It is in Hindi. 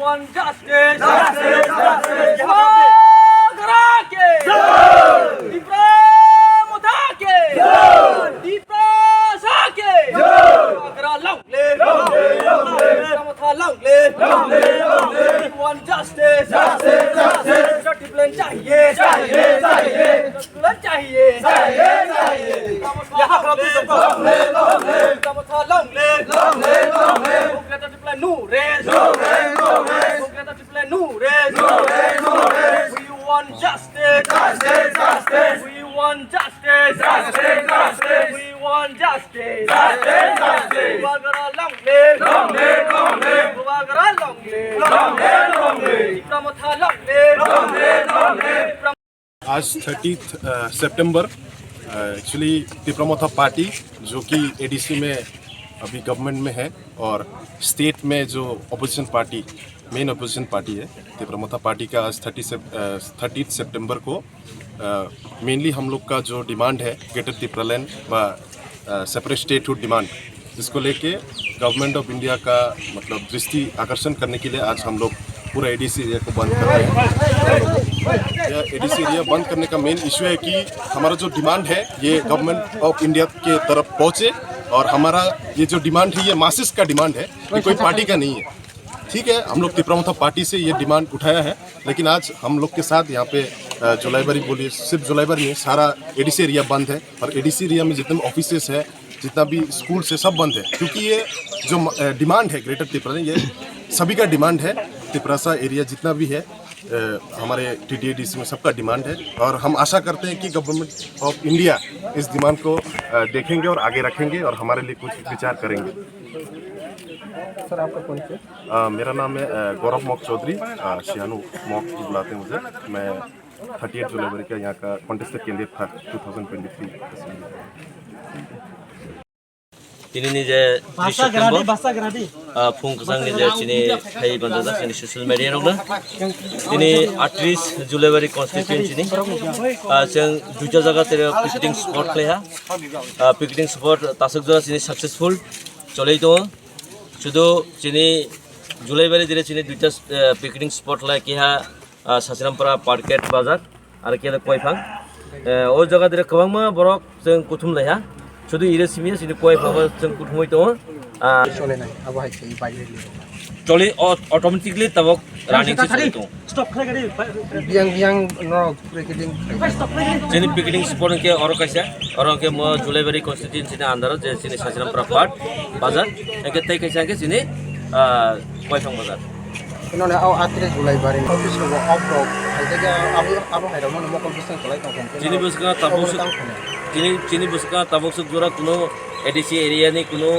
want justice. आज 30 सितंबर एक्चुअली तिप्रमोथा पार्टी जो कि एडीसी में अभी गवर्नमेंट में है और स्टेट में जो opposition party main opposition party है तिप्रमोथा पार्टी का आज 30 सितंबर को मेनली हम लोग का जो डिमांड है ग्रेटर तिप्रालैंड व सेपरेट स्टेटहुड डिमांड जिसको लेके गवर्नमेंट ऑफ इंडिया का मतलब दृष्टि आकर्षण करने के लिए आज हम लोग पूरा एडीसी एरिया को बंद कर रहे हैं। यह एडीसी एरिया बंद करने का मेन इशू है कि हमारा जो डिमांड है ये गवर्नमेंट ऑफ इंडिया के तरफ पहुँचे और हमारा ये जो डिमांड है ये मासिस का डिमांड है, ये कोई पार्टी का नहीं है। ठीक है, हम लोग तिप्रमोथा पार्टी से ये डिमांड उठाया है, लेकिन आज हम लोग के साथ यहाँ पे जुलाईबारी बोलिए सिर्फ जुलाईबारी में सारा एडीसी एरिया बंद है और एडीसी एरिया में जितने ऑफिसेस है जितना भी स्कूल से सब बंद है, क्योंकि ये जो डिमांड है ग्रेटर तिप्रा ये सभी का डिमांड है। तिप्रासा एरिया जितना भी है हमारे TTADC में सबका डिमांड है और हम आशा करते हैं कि गवर्नमेंट ऑफ इंडिया इस डिमांड को देखेंगे और आगे रखेंगे और हमारे लिए कुछ विचार करेंगे। सर आपका कौन से? मेरा नाम है गौरव मॉक चौधरी, शियानू मॉक भी बुलाते हैं मुझे। मैं 38 जुलाई का यहाँ का कॉन्टेस्टेड कैंडिडेट था 2023 Ini ni je phung kesang ni je sini hai bandada sini social media rong na ini 38 Julai constituency ni sing duja jaga tere picketing spot le ha picketing spot tasuk jora sini successful cholei to sudo sini Julai dire sini duja picketing spot la ki ha Sasirampara market bazar ar ki la koifang o jaga tere kwang ma borok sing kuthum le ha শুধু ইরেসিমিয়া সিনি কয় ভাবা जों कुथुमै दङ चले নাই अब हाय छै बाइक चले ऑटोमेटिकली तबक रनिंग से चले दङ स्टॉप करे गाड़ी बियां न ब्रेकिंग जेनि पिकेटिंग स्पॉट के और कैसे और के म जुलाईबारी कॉन्स्टिट्यूएंसी ने अंदर जे सिनि सासिरामपुरा पार्ट बाजार एके तै कैसे के सिनि कयफां बाजार इन्होंने आते जुलाईबारी ऑफिस को ऑफ हाय जगह अब हाय रमन म कॉन्फिडेंस चलाई तो जिनि बुसका तबक जिनि बुसका तबक जोरा कुनो एडीसी एरिया नि कुनो